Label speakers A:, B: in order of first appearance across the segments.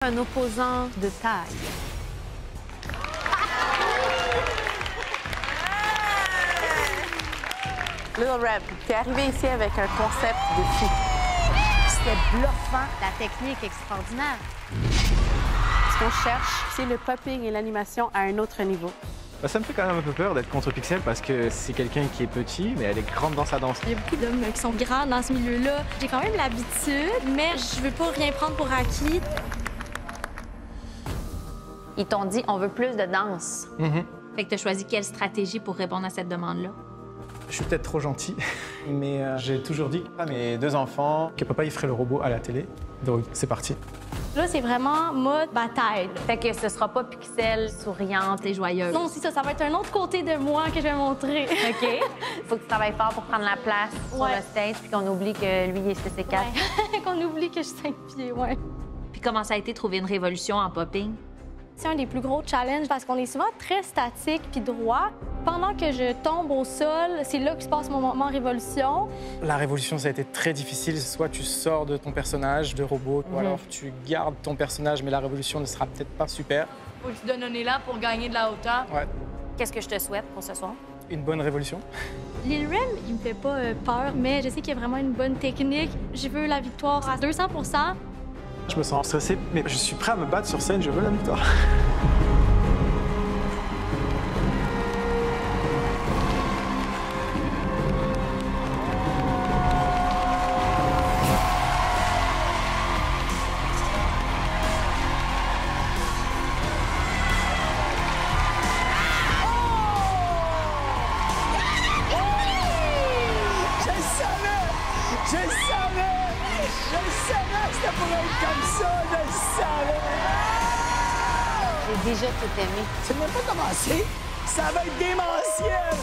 A: Un opposant de taille.
B: Little Reb, t'es arrivé ici avec un concept de fou.
A: C'était bluffant. La technique extraordinaire.
B: Ce qu'on cherche, c'est le popping et l'animation à un autre niveau.
C: Ça me fait quand même un peu peur d'être contre Pixel parce que c'est quelqu'un qui est petit, mais elle est grande dans sa danse.
D: Il y a beaucoup d'hommes qui sont grands dans ce milieu-là. J'ai quand même l'habitude, mais je veux pas rien prendre pour acquis.
E: Ils t'ont dit, on veut plus de danse.
F: Fait que tu as choisi quelle stratégie pour répondre à cette demande-là?
C: Je suis peut-être trop gentil, mais j'ai toujours dit à mes 2 enfants que papa il ferait le robot à la télé. Donc c'est parti.
D: Là, c'est vraiment mode bataille.
E: Fait que ce sera pas Pixel souriante et joyeuse.
D: Non, c'est ça, ça va être un autre côté de moi que je vais montrer.
E: OK. Faut que tu travailles fort pour prendre la place sur le stage, puis qu'on oublie que lui, il est CC4.
D: Ouais. Qu'on oublie que je suis 5 pieds, ouais.
F: Puis comment ça a été trouver une révolution en popping?
D: C'est un des plus gros challenges parce qu'on est souvent très statique puis droit. Pendant que je tombe au sol, c'est là que se passe mon moment révolution.
C: La révolution, ça a été très difficile. Soit tu sors de ton personnage de robot, ou alors tu gardes ton personnage, mais la révolution ne sera peut-être pas super.
G: Faut que tu donnes un élan pour gagner de la hauteur.
C: Ouais.
E: Qu'est-ce que je te souhaite pour ce soir?
C: Une bonne révolution.
D: Lil Rem, il me fait pas peur, mais je sais qu'il y a vraiment une bonne technique. Je veux la victoire à 200 %.
C: Je me sens stressé, mais je suis prêt à me battre sur scène, je veux la victoire.
A: J'ai déjà tout aimé.
H: Ça n'a pas commencé. Ça va être démentiel.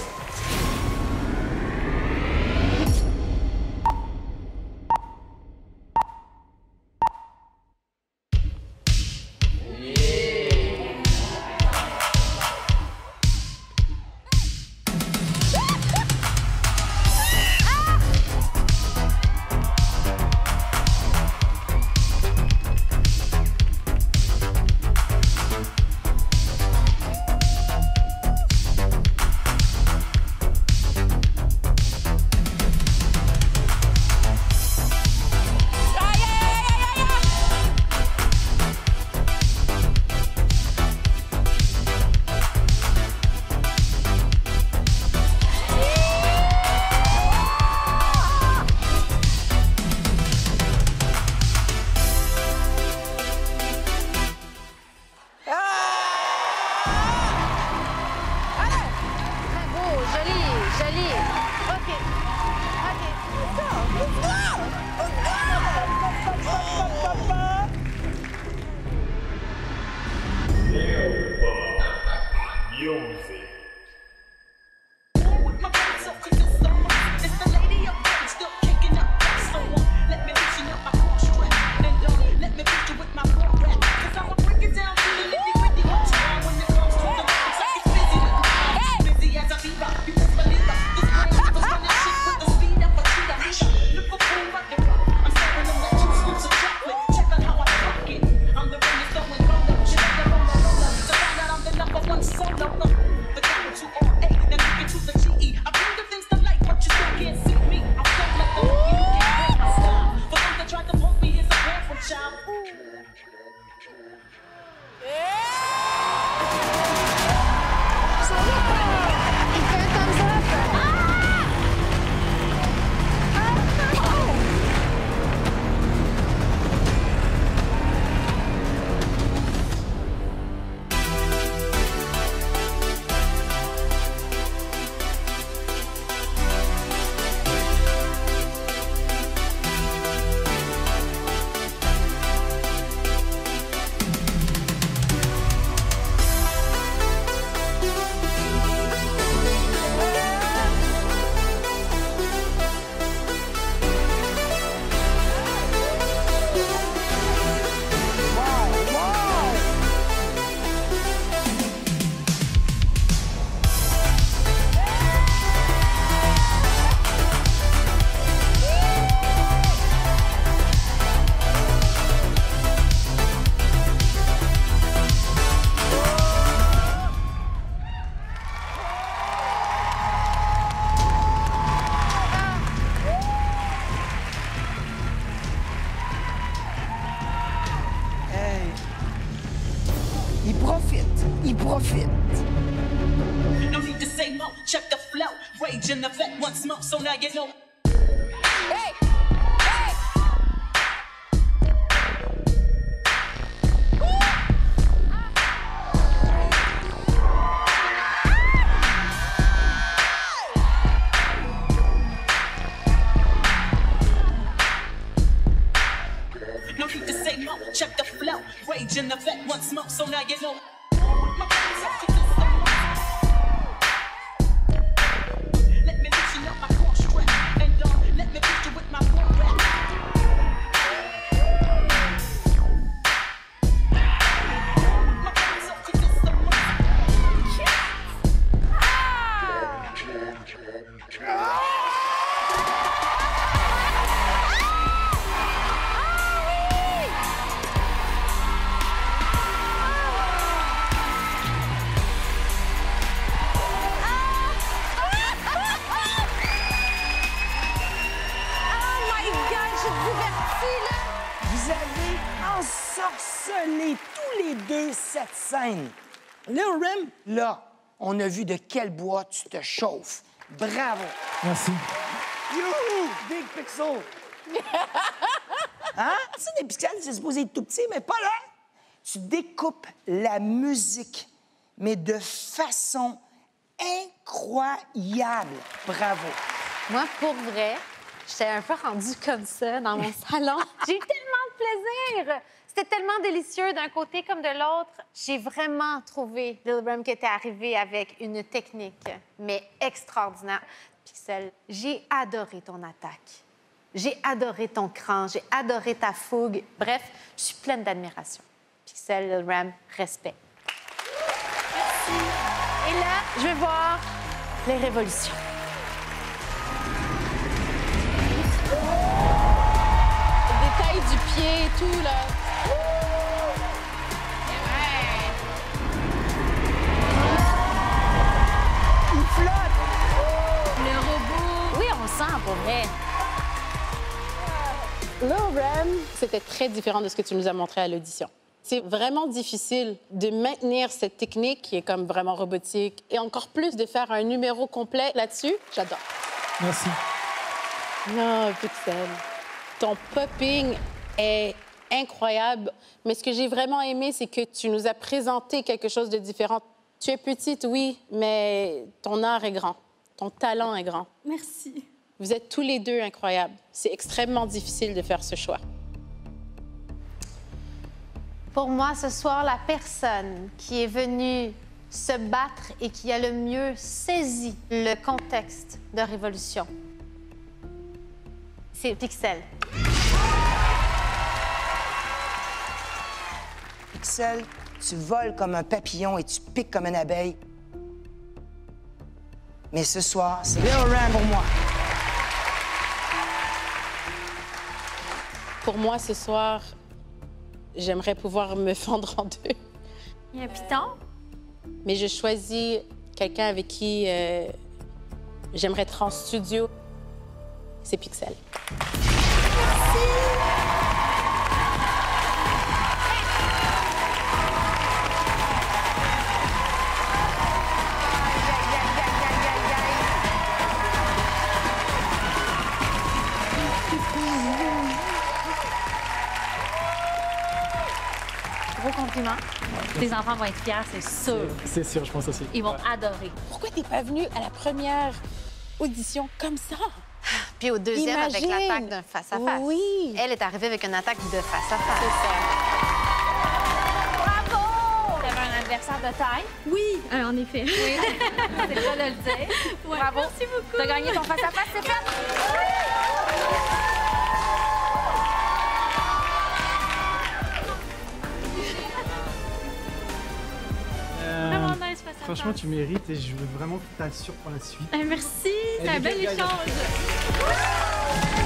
H: Il profite.
I: No need to say more, check the flow. Rage in effect once more, so now you know.
H: Hey!
I: No need to say more, check the flow. Rage in effect once more, so now you know. Let me loosen up my core strap and let me beat you with my war rap. My hands up to this
H: Vous avez ensorcelé tous les deux cette scène. Lil Rem, là, on a vu de quel bois tu te chauffes. Bravo.
C: Merci.
H: Youhou! Big pixel. Hein? Ça, des pixels, c'est supposé être tout petit, mais pas là. Tu découpes la musique, mais de façon incroyable. Bravo.
A: Moi, pour vrai, j'étais un peu rendue comme ça dans mon salon. J'ai eu tellement de plaisir. C'était tellement délicieux d'un côté comme de l'autre. J'ai vraiment trouvé Lil Rem qui était arrivé avec une technique, mais extraordinaire. Pixel, j'ai adoré ton attaque. J'ai adoré ton cran, j'ai adoré ta fougue. Bref, je suis pleine d'admiration. Pixel, Lil Rem, respect. Merci. Et là, je vais voir les révolutions.
B: Détail du pied et tout, là.
H: Il flotte.
A: Le robot. Oui, on sent pour vrai.
B: Lil Rem, c'était très différent de ce que tu nous as montré à l'audition. C'est vraiment difficile de maintenir cette technique qui est comme vraiment robotique et encore plus de faire un numéro complet là-dessus. J'adore.
C: Merci.
B: Non, Pixel. Ton popping est incroyable, mais ce que j'ai vraiment aimé, c'est que tu nous as présenté quelque chose de différent. Tu es petite, oui, mais ton art est grand. Ton talent est grand.
D: Merci.
B: Vous êtes tous les deux incroyables. C'est extrêmement difficile de faire ce choix.
A: Pour moi, ce soir, la personne qui est venue se battre et qui a le mieux saisi le contexte de Révolution, c'est Pixel.
H: Pixel, tu voles comme un papillon et tu piques comme une abeille. Mais ce soir, c'est Lil Rem pour moi.
B: Pour moi, ce soir, j'aimerais pouvoir me fendre en deux.
D: Il y a un piton.
B: Mais je choisis quelqu'un avec qui j'aimerais être en studio. C'est Pixel.
F: Gros compliment. Tes enfants vont être fiers, c'est sûr.
C: C'est sûr, je pense aussi.
F: Ils vont adorer.
B: Pourquoi t'es pas venu à la première audition comme ça?
A: Puis au deuxième,
B: Imagine.
A: avec l'attaque d'un face-à-face.
B: Oui.
A: Elle est arrivée avec une attaque de face-à-face.
B: C'est ça.
F: Bravo! T'avais un adversaire de taille.
D: Oui, en effet.
F: Oui, c'est le cas de le dire.
D: Ouais,
F: Bravo.
D: merci beaucoup.
F: T'as gagné ton face-à-face, c'est fait.
D: Vraiment nice face à
C: Franchement,
D: face.
C: tu mérites et je veux vraiment que tu t'assures pour la suite.
D: Merci, c'est
C: Elle
D: un
C: est
D: bel
C: bien gagnante.
D: échange.